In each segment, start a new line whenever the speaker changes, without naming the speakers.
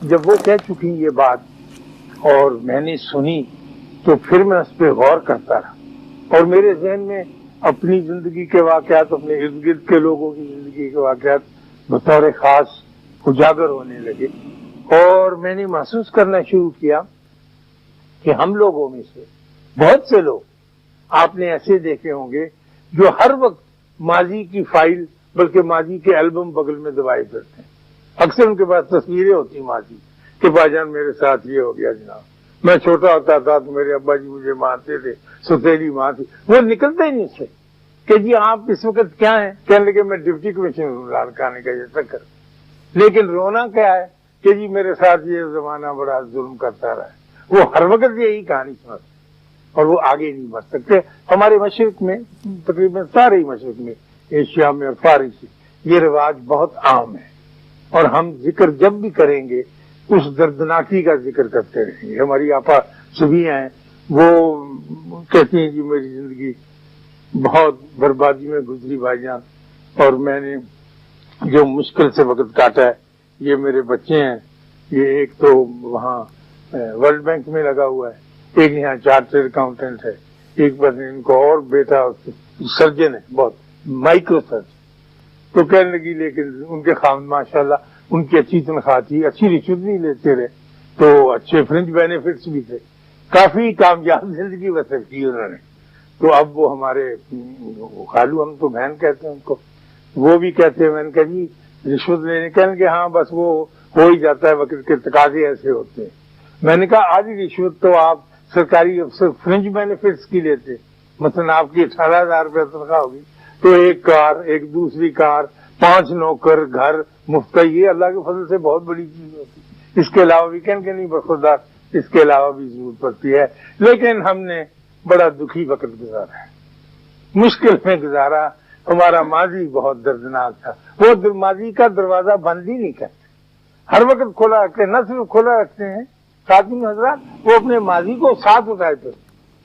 جب وہ کہہ چکی یہ بات اور میں نے سنی تو پھر میں اس پہ غور کرتا رہا اور میرے ذہن میں اپنی زندگی کے واقعات، اپنے ارد گرد کے لوگوں کی زندگی کے واقعات بطور خاص اجاگر ہونے لگے اور میں نے محسوس کرنا شروع کیا کہ ہم لوگوں میں سے بہت سے لوگ آپ نے ایسے دیکھے ہوں گے جو ہر وقت ماضی کی فائل بلکہ ماضی کے البم بغل میں دبائے پھرتے ہیں۔ اکثر ان کے پاس تصویریں ہوتی ماضی کہ بھائی جان میرے ساتھ یہ ہو گیا جناب، میں چھوٹا ہوتا تھا تو میرے ابا جی مجھے مارتے تھے، ستیلی ماں تھی، وہ نکلتے ہی نہیں اس سے کہ جی آپ اس وقت کیا ہیں، کہنے لگے میں ڈپٹی کمشنر ہوں لاڑکانے کا یہ چکر، لیکن رونا کیا ہے کہ جی میرے ساتھ یہ زمانہ بڑا ظلم کرتا رہا ہے۔ وہ ہر وقت یہی کہانی سناتے اور وہ آگے نہیں بڑھ سکتے۔ ہمارے مشرق میں تقریباً سارے ہی مشرق میں، ایشیا میں اور فارس میں یہ رواج بہت عام ہے اور ہم ذکر جب بھی کریں گے اس دردناکی کا ذکر کرتے رہیں گے۔ ہماری آپا سبیاں ہیں، وہ کہتی ہیں جی میری زندگی بہت بربادی میں گزری بھائی جان، اور میں نے جو مشکل سے وقت کاٹا ہے، یہ میرے بچے ہیں، یہ ایک تو وہاں ورلڈ بینک میں لگا ہوا ہے، ایک یہاں چارٹرڈ اکاؤنٹنٹ ہے، ایک بس ان کو اور بیٹا سرجن ہے، بہت مائکرو سرجن۔ تو کہنے لگی لیکن ان کے خاوند ماشاءاللہ ان کی اچھی تنخواہ تھی، اچھی رشوت نہیں لیتے رہے، تو اچھے فرنج بینیفٹس بھی تھے، کافی کامیاب زندگی بسر کی انہوں نے۔ تو اب وہ ہمارے خالو، ہم تو بہن کہتے ہیں ان کو، وہ بھی کہتے ہیں، میں نے کہا جی رشوت لینے، کہنے کہ ہاں بس وہ ہو ہی جاتا ہے، وقت کے تقاضے ایسے ہوتے ہیں۔ میں نے کہا آدھی رشوت تو آپ سرکاری افسر فرنج بینیفٹس کی لیتے، مثلا آپ کی 18,000 روپے تنخواہ ہوگی تو ایک کار، ایک دوسری کار، 5 نوکر، گھر مفت، یہ اللہ کے فضل سے بہت بڑی چیز ہوتی۔ اس کے علاوہ ویکینڈ کے نہیں برخوردار، اس کے علاوہ بھی ضرورت پڑتی ہے، لیکن ہم نے بڑا دکھی وقت گزارا ہے، مشکل میں گزارا۔ ہمارا ماضی بہت دردناک تھا، وہ ماضی کا دروازہ بند ہی نہیں کرتے، ہر وقت کھلا رکھتے ہیں، نہ صرف کھلا رکھتے ہیں ساتھی حضرات، وہ اپنے ماضی کو ساتھ اٹھائے تھے۔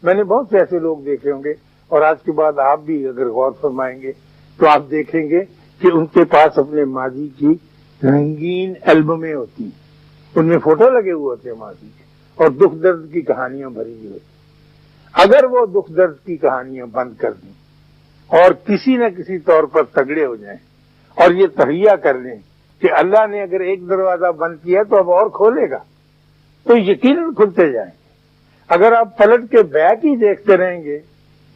میں نے بہت سے ایسے لوگ دیکھے ہوں گے اور آج کے بعد آپ بھی اگر غور فرمائیں گے تو آپ دیکھیں گے کہ ان کے پاس اپنے ماضی کی رنگین البمیں ہوتی ہیں، ان میں فوٹو لگے ہوئے ہوتے ہیں ماضی کے اور دکھ درد کی کہانیاں بھری ہوئی ہوتی ہیں۔ اگر وہ دکھ درد کی کہانیاں بند کر دیں اور کسی نہ کسی طور پر تگڑے ہو جائیں اور یہ تہیہ کر لیں کہ اللہ نے اگر ایک دروازہ بند کیا تو اب اور کھولے گا، تو یقیناً کھلتے جائیں گے۔ اگر آپ پلٹ کے بیک ہی دیکھتے رہیں گے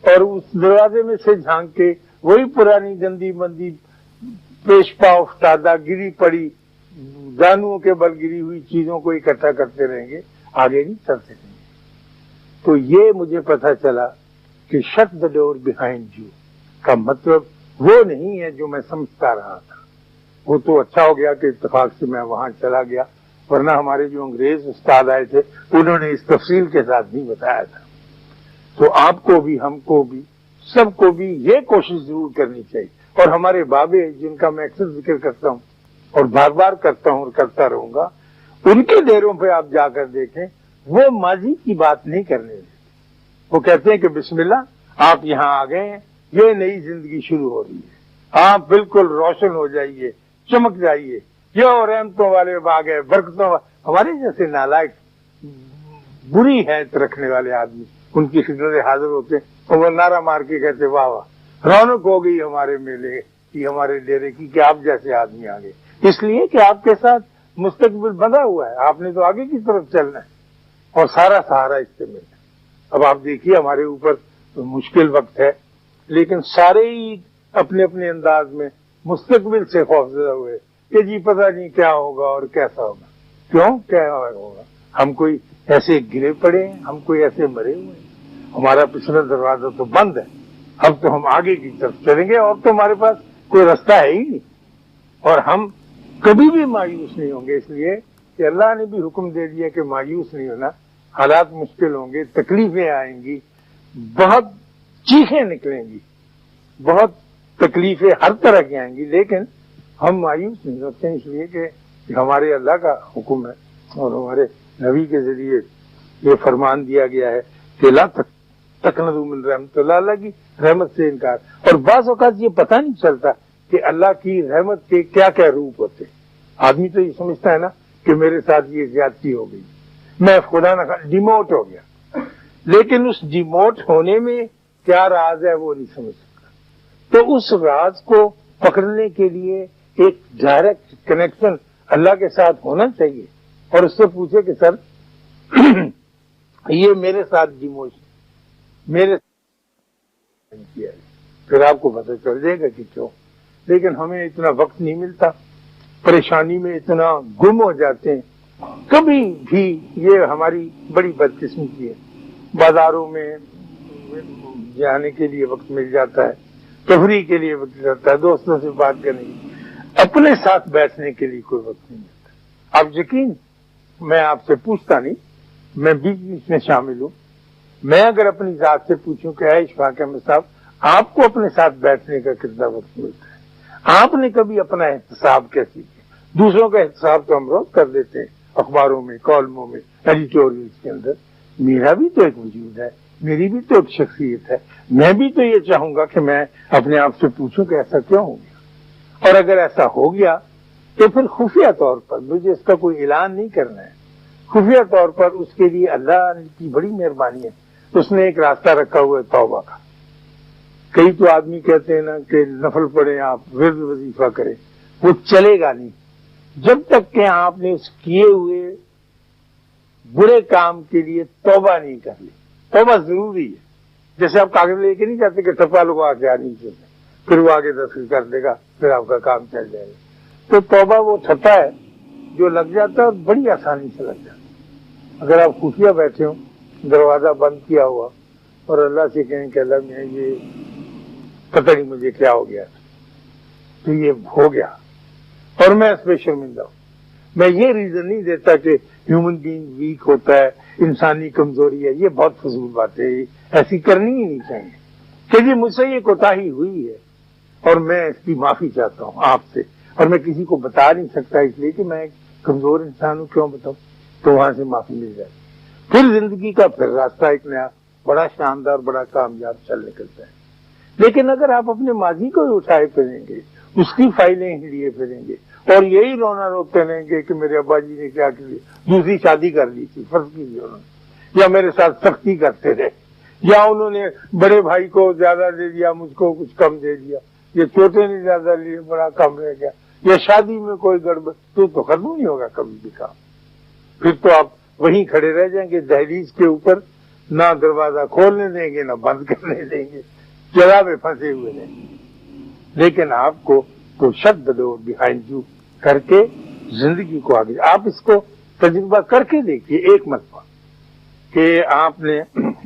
اور اس دروازے میں سے جھانک کے وہی پرانی گندی مندی پیش پا افتادہ گری پڑی جانوں کے بل گری ہوئی چیزوں کو اکٹھا کرتے رہیں گے، آگے نہیں چلتے رہیں گے۔ تو یہ مجھے پتہ چلا کہ shut the door behind you کا مطلب وہ نہیں ہے جو میں سمجھتا رہا تھا۔ وہ تو اچھا ہو گیا کہ اتفاق سے میں وہاں چلا گیا، ورنہ ہمارے جو انگریز استاد آئے تھے انہوں نے اس تفصیل کے ساتھ نہیں بتایا تھا۔ تو آپ کو بھی، ہم کو بھی، سب کو بھی یہ کوشش ضرور کرنی چاہیے، اور ہمارے بابے جن کا میں اکثر ذکر کرتا ہوں اور بار بار کرتا ہوں اور کرتا رہوں گا، ان کے ڈیروں پہ آپ جا کر دیکھیں، وہ ماضی کی بات نہیں کرنے دیتے۔ وہ کہتے ہیں کہ بسم اللہ آپ یہاں آ گئے ہیں، یہ نئی زندگی شروع ہو رہی ہے، آپ بالکل روشن ہو جائیے، چمک جائیے، یہ رحمتوں والے باغ ہے، برکتوں والے۔ ہمارے جیسے نالائق بری حیثیت رکھنے والے آدمی ان کی خدمت حاضر ہوتے اور وہ نعرہ مار کے کہتے واہ واہ رونق ہو گئی ہمارے میلے کی، ہمارے ڈیرے کی، کہ آپ جیسے آدمی آگے، اس لیے کہ آپ کے ساتھ مستقبل بندھا ہوا ہے، آپ نے تو آگے کی طرف چلنا ہے اور سارا سہارا اس سے ملنا ہے۔ اب آپ دیکھیے ہمارے اوپر مشکل وقت ہے، لیکن سارے ہی اپنے اپنے انداز میں مستقبل سے خوفزدہ ہوئے کہ جی پتہ نہیں کیا ہوگا اور کیسا ہوگا۔ کیوں کیا ہوگا؟ ہم کوئی ایسے گرے پڑے ہیں، ہم کوئی ایسے مرے ہوئے ہیں؟ ہمارا پچھلا دروازہ تو بند ہے، اب تو ہم آگے کی طرف چلیں گے اور تو ہمارے پاس کوئی رستہ ہے ہی نہیں، اور ہم کبھی بھی مایوس نہیں ہوں گے، اس لیے کہ اللہ نے بھی حکم دے دیا کہ مایوس نہیں ہونا۔ حالات مشکل ہوں گے، تکلیفیں آئیں گی، بہت چیخیں نکلیں گی، بہت تکلیفیں ہر طرح کی آئیں گی، لیکن ہم مایوس نہیں ہوتے ہیں، اس لیے کہ ہمارے اللہ کا حکم ہے اور ہمارے نبی کے ذریعے یہ فرمان دیا گیا ہے کہ لا تقنطوا من رحمت اللہ، اللہ کی رحمت سے انکار۔ اور بعض اوقات یہ پتہ نہیں چلتا کہ اللہ کی رحمت کے کیا کیا روپ ہوتے ہیں۔ آدمی تو یہ سمجھتا ہے نا کہ میرے ساتھ یہ زیادتی ہو گئی، میں خدا نہ ڈیموٹ ہو گیا، لیکن اس ڈیموٹ ہونے میں کیا راز ہے وہ نہیں سمجھ سکتا۔ تو اس راز کو پکڑنے کے لیے ایک ڈائریکٹ کنیکشن اللہ کے ساتھ ہونا چاہیے، اور اس سے پوچھے کہ سر یہ میرے ساتھ ڈیموشن میرے ساتھ کیا ہے، پھر آپ کو پتہ چل جائے گا کہ کیوں۔ لیکن ہمیں اتنا وقت نہیں ملتا، پریشانی میں اتنا گم ہو جاتے ہیں۔ کبھی بھی یہ ہماری بڑی بدقسمتی ہے، بازاروں میں جانے کے لیے وقت مل جاتا ہے، تفریح کے لیے وقت جاتا ہے، دوستوں سے بات کرنے کے لیے، اپنے ساتھ بیٹھنے کے لیے کوئی وقت نہیں ملتا۔ اب یقین میں آپ سے پوچھتا نہیں، میں بیچ بیچ میں شامل ہوں، میں اگر اپنی ذات سے پوچھوں کہ اے اشفاق احمد صاحب آپ کو اپنے ساتھ بیٹھنے کا کتنا وقت ملتا ہے؟ آپ نے کبھی اپنا احتساب کیسے کیا؟ دوسروں کا احتساب تو ہم روز کر دیتے ہیں، اخباروں میں، کالموں میں، ایڈیٹوریلز کے اندر۔ میرا بھی تو ایک وجود ہے، میری بھی تو ایک شخصیت ہے، میں بھی تو یہ چاہوں گا کہ میں اپنے آپ سے پوچھوں کہ ایسا کیوں ہو گیا، اور اگر ایسا ہو گیا تو پھر خفیہ طور پر مجھے اس کا کوئی اعلان نہیں کرنا ہے، خفیہ طور پر اس کے لیے اللہ کی بڑی مہربانی ہے، اس نے ایک راستہ رکھا ہوا ہے توبہ کا۔ کئی تو آدمی کہتے ہیں نا کہ نفل پڑھیں، آپ ورد وظیفہ کریں، وہ چلے گا نہیں جب تک کہ آپ نے اس کیے ہوئے برے کام کے لیے توبہ نہیں کر لی۔ توبہ ضروری ہے، جیسے آپ کاغذ لے کے نہیں جاتے کہ ٹھپا لگوا کے نیچے سے، پھر وہ آگے دستخط کر دے گا، پھر آپ کا کام چل جائے گا۔ تو توبہ وہ ٹھپا ہے جو لگ جاتا ہے اور بڑی آسانی سے لگ جاتا ہے۔ اگر آپ خفیہ بیٹھے ہوں، دروازہ بند کیا ہوا، اور اللہ سے کہیں کہ اللہ میں یہ پتہ نہیں مجھے کیا ہو گیا، تو یہ ہو گیا اور میں اس پہ شرمندہ ہوں۔ میں یہ ریزن نہیں دیتا کہ ہیومن بینگ ویک ہوتا ہے، انسانی کمزوری ہے، یہ بہت فضول بات ہے، ایسی کرنی ہی نہیں چاہیے کہ جی مجھ سے یہ کوتاہی ہوئی ہے اور میں اس کی معافی چاہتا ہوں آپ سے، اور میں کسی کو بتا نہیں سکتا اس لیے کہ میں ایک کمزور انسان ہوں، کیوں بتاؤں؟ تو وہاں سے معافی مل جائے، پھر زندگی کا پھر راستہ ایک نیا بڑا شاندار، بڑا کامیاب چل نکلتا ہے۔ لیکن اگر آپ اپنے ماضی کو اٹھائے پھریں گے، اس کی فائلیں لیے پھریں گے، اور یہی رونا روتے رہیں گے کہ میرے ابا جی نے کیا کیا، دوسری شادی کر لی تھی، فرض کیجیے انہوں نے، یا میرے ساتھ سختی کرتے رہے، یا انہوں نے بڑے بھائی کو زیادہ دے دیا، مجھ کو کچھ کم دے دیا، یہ چھوٹے نے زیادہ لیے، بڑا کم رہ گیا، یا شادی میں کوئی گڑبڑ، تو ختم نہیں ہوگا کبھی بھی کام۔ پھر تو آپ وہیں کھڑے رہ جائیں گے دہلیز کے اوپر، نہ دروازہ کھولنے دیں گے نہ بند کرنے دیں گے، جگہ میں پھنسے ہوئے رہیں گے۔ لیکن آپ کو تو shut the door behind you کر کے زندگی کو آگے، آپ اس کو تجربہ کر کے دیکھیے ایک مرتبہ، کہ آپ نے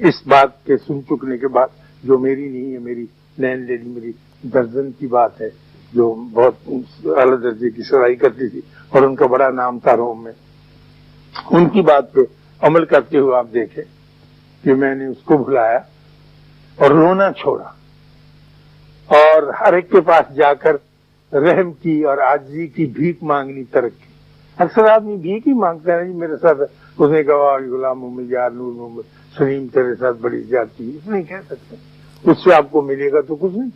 اس بات کے سن چکنے کے بعد، جو میری نہیں ہے، میری لینڈ لیڈی میری درجن کی بات ہے، جو بہت اعلیٰ درجے کی سرائی کرتی تھی اور ان کا بڑا نام تھا روم میں، ان کی بات پہ عمل کرتے ہوئے آپ دیکھیں کہ میں نے اس کو بلایا اور رونا چھوڑا، اور ہر ایک کے پاس جا کر رحم کی اور عاجزی کی بھیک مانگنی ترک کی۔ اکثر آدمی بھیک ہی مانگتا ہے، میرے ساتھ اس نے کہا غلام محمد یار نور محمد سلیم تیرے ساتھ بڑی زیادتی، اس نہیں کہہ سکتے، اس سے آپ کو ملے گا تو کچھ نہیں،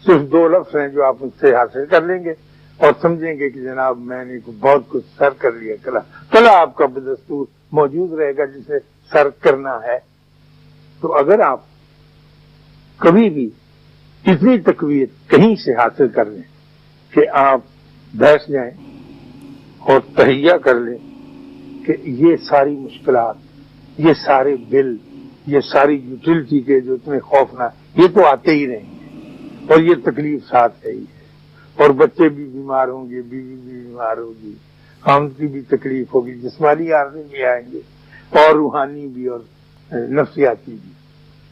صرف 2 لفظ ہیں جو آپ اس سے حاصل کر لیں گے اور سمجھیں گے کہ جناب میں نے بہت کچھ سر کر لیا، کلا آپ کا بدستور موجود رہے گا جسے سر کرنا ہے۔ تو اگر آپ کبھی بھی اتنی تقویت کہیں سے حاصل کر لیں کہ آپ بیٹھ جائیں اور تہیہ کر لیں کہ یہ ساری مشکلات، یہ سارے بل، یہ ساری یوٹیلٹی کے جو اتنے خوفناک، یہ تو آتے ہی رہیں گے، اور یہ تکلیف ساتھ ہے ہی ہے، اور بچے بھی بیمار ہوں گے، بیوی بھی بیمار ہوگی، ہم کی بھی تکلیف ہوگی، جسمانی عارضے بھی آئیں گے، اور روحانی بھی اور نفسیاتی بھی۔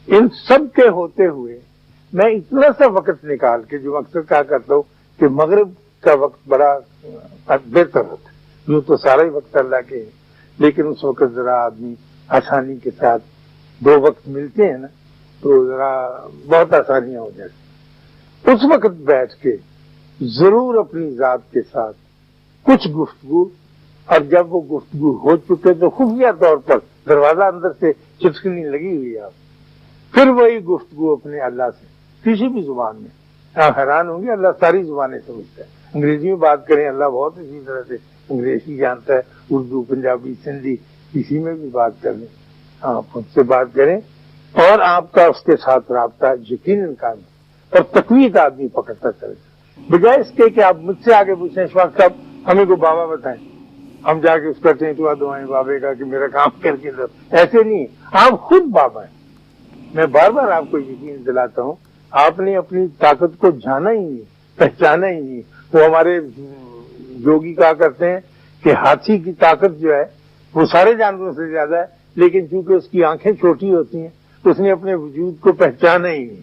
ان سب کے ہوتے ہوئے میں اتنا سا وقت نکال کے، جو اکثر کہا کرتا ہوں کہ مغرب کا وقت بڑا بہتر ہوتا ہے، یوں تو سارا ہی وقت اللہ کے ہے، لیکن اس وقت ذرا آدمی آسانی کے ساتھ 2 وقت ملتے ہیں نا، تو ذرا بہت آسانیاں ہو جاتی۔ اس وقت بیٹھ کے ضرور اپنی ذات کے ساتھ کچھ گفتگو، اور جب وہ گفتگو ہو چکے تو خفیہ طور پر دروازہ اندر سے چٹکنی لگی ہوئی ہے، آپ پھر وہی گفتگو اپنے اللہ سے کسی بھی زبان میں۔ آپ حیران ہوں گے، اللہ ساری زبانیں سمجھتا ہے، انگریزی میں بات کریں اللہ بہت اسی طرح سے انگریزی جانتا ہے، اردو، پنجابی، سندھی، کسی میں بھی بات کر لیں، آپ ان سے بات کریں اور آپ کا اس کے ساتھ رابطہ یقیناً قائم ہے اور تقویت آدمی پکڑتا چلے گا، بجائے اس کے کہ آپ مجھ سے آگے پوچھیں اشفاق صاحب ہمیں کو بابا بتائیں، ہم جا کے اس کا ٹینٹوا دعائیں بابے کا کہ میرا کام کر کے دو، ایسے نہیں، آپ خود بابا ہیں۔ میں بار بار آپ کو یقین دلاتا ہوں، آپ نے اپنی طاقت کو جانا ہی نہیں، پہچانا ہی نہیں۔ وہ ہمارے یوگی کہا کرتے ہیں کہ ہاتھی کی طاقت جو ہے وہ سارے جانوروں سے زیادہ ہے، لیکن چونکہ اس کی آنکھیں چھوٹی ہوتی ہیں اس نے اپنے وجود کو پہچانا ہی نہیں،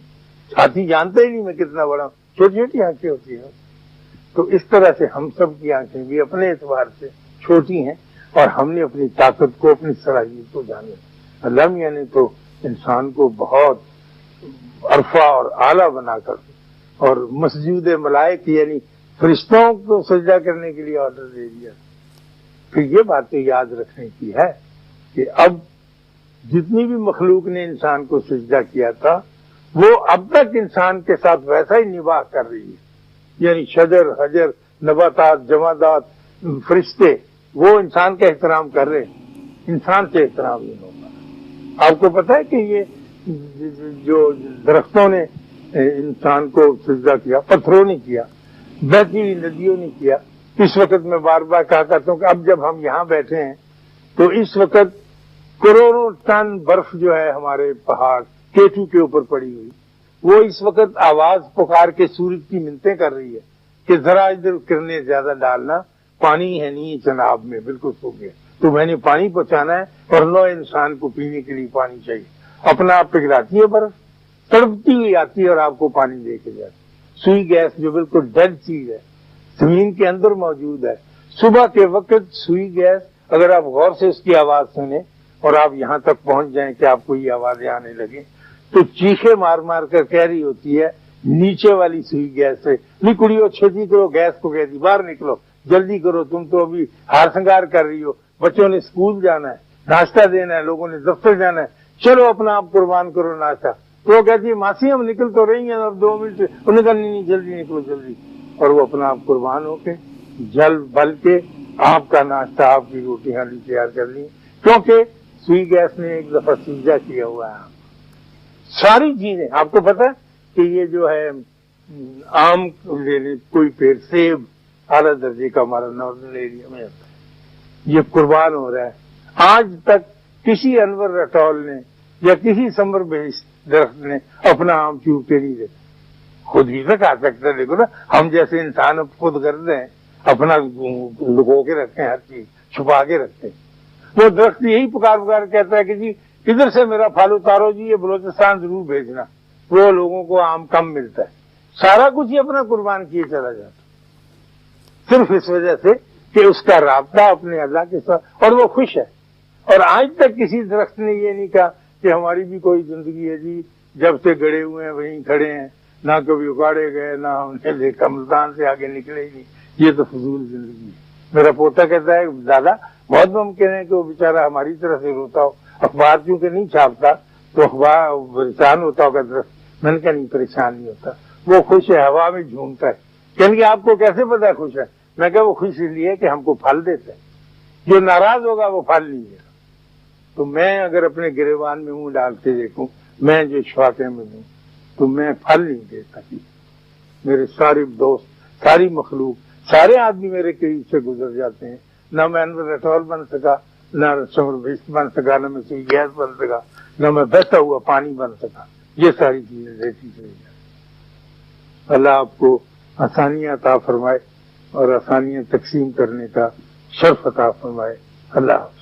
ہاتھی جانتا ہی نہیں میں کتنا بڑا ہوں، چھوٹی چھوٹی آنکھیں ہوتی ہیں۔ تو اس طرح سے ہم سب کی آنکھیں بھی اپنے اعتبار سے چھوٹی ہیں اور ہم نے اپنی طاقت کو، اپنی صلاحیت کو جانا۔ اللہ میاں نے تو انسان کو بہت عرفہ اور اعلیٰ بنا کر اور مسجود ملائک یعنی فرشتوں کو سجدہ کرنے کے لیے آرڈر دے دیا۔ پھر یہ بات تو یاد رکھنے کی ہے کہ اب جتنی بھی مخلوق نے انسان کو سجدہ کیا تھا وہ اب تک انسان کے ساتھ ویسا ہی نباہ کر رہی ہے، یعنی شجر، حجر، نباتات، جمادات، فرشتے وہ انسان کا احترام کر رہے ہیں، انسان سے احترام نہیں ہوگا۔ آپ کو پتہ ہے کہ یہ جو درختوں نے انسان کو سجدہ کیا، پتھروں نے کیا، بہتی ہوئی ندیوں نے کیا۔ اس وقت میں بار بار کہا کرتا ہوں کہ اب جب ہم یہاں بیٹھے ہیں تو اس وقت کروڑوں ٹن برف جو ہے ہمارے پہاڑ کیٹو کے اوپر پڑی ہوئی، وہ اس وقت آواز پکار کے سورج کی منتیں کر رہی ہے کہ ذرا ادھر کرنے زیادہ ڈالنا، پانی ہے نہیں جناب میں بالکل سوکھ گیا، تو میں نے پانی پہنچانا ہے اور نو انسان کو پینے کے لیے پانی چاہیے۔ اپنا آپ پگھلاتی ہے برف، تڑپتی ہوئی آتی ہے اور آپ کو پانی دے کے جاتی۔ سوئی گیس جو بالکل ڈیڈ چیز ہے زمین کے اندر موجود ہے، صبح کے وقت سوئی گیس اگر آپ غور سے اس کی آواز سنیں اور آپ یہاں تک پہنچ جائیں کہ آپ کو یہ آوازیں آنے لگیں تو چیخے مار مار کر کہہ رہی ہوتی ہے نیچے والی سوئی گیس سے، نہیں کڑیو چھتی کرو، گیس کو کہہ دی باہر نکلو، جلدی کرو، تم تو ابھی ہار سنگار کر رہی ہو، بچوں نے اسکول جانا ہے، ناشتہ دینا ہے، لوگوں نے دفتر جانا ہے، چلو اپنا آپ قربان کرو ناشتہ۔ تو وہ کہتی ہے ماسی ہم نکل تو رہی ہیں اب 2 منٹ، انہوں نے کہا نہیں جلدی نکلو جلدی، اور وہ اپنا آپ قربان ہو کے جل بل کے آپ کا ناشتہ، آپ کی روٹی ہانڈی تیار کر لی، کیونکہ سوئی گیس نے ایک دفعہ سجدہ کیا ہوا ہے۔ ساری چیزیں آپ کو پتہ ہے کہ یہ جو ہے آم لے لیں، کوئی پیڑ سیب اعلیٰ درجے کا ہمارا نارتھن ایریا میں ہوتا ہے، یہ قربان ہو رہا ہے۔ آج تک کسی انور رٹول نے یا کسی سمر بیس درخت نے اپنا آم چور کے نہیں دیتا، خود ہی سے کھا سکتا ہے۔ دیکھو نا ہم جیسے انسان اب خود غرض ہیں، اپنا لگو کے رکھتے ہیں، ہر چیز چھپا کے رکھتے ہیں۔ وہ درخت یہی پکار پکار کہتا ہے کہ جی ادھر سے میرا پھل اتارو جی، یہ بلوچستان ضرور بھیجنا، وہ لوگوں کو آم کم ملتا ہے، سارا کچھ ہی اپنا قربان کیے چلا جاتا، صرف اس وجہ سے کہ اس کا رابطہ اپنے اللہ کے ساتھ، اور وہ خوش ہے۔ اور آج تک کسی درخت نے یہ نہیں کہا کہ ہماری بھی کوئی زندگی ہے جی، جب سے گڑے ہوئے ہیں وہیں کھڑے ہیں، نہ کبھی اکاڑے گئے، نہ ہم نے دیکھا ملتان سے آگے نکلے ہی نہیں، یہ تو فضول زندگی ہے۔ میرا پوتا کہتا ہے دادا بہت ممکن ہے کہ وہ بیچارہ ہماری طرح سے روتا ہو، اخبار چونکہ نہیں چھاپتا تو اخبار پریشان ہوتا ہوگا درخت۔ میں نے کہا نہیں پریشان نہیں ہوتا، وہ خوش ہے، ہوا میں جھومتا ہے۔ کہنے کہ آپ کو کیسے پتا ہے خوش ہے؟ میں کہا وہ خوش اس لیے کہ ہم کو پھل دیتا ہے، جو ناراض ہوگا وہ پھل نہیں دے گا۔ تو میں اگر اپنے گریبان میں منہ ڈال کے دیکھوں، میں جو شفاقے میں ہوں تو میں پھل نہیں دیتا۔ میرے سارے دوست، ساری مخلوق، سارے آدمی میرے قریب سے گزر جاتے ہیں، نہ میں انور رٹول بن سکا، نہ سمر بھشت بن سکا، نہ میں سوئی گیس بن سکا، نہ میں بہتا ہوا پانی بن سکا، یہ ساری چیزیں دیتی چلی جائیں۔ اللہ آپ کو آسانیاں عطا فرمائے اور آسانیاں تقسیم کرنے کا شرف عطا فرمائے۔ اللہ حافظ۔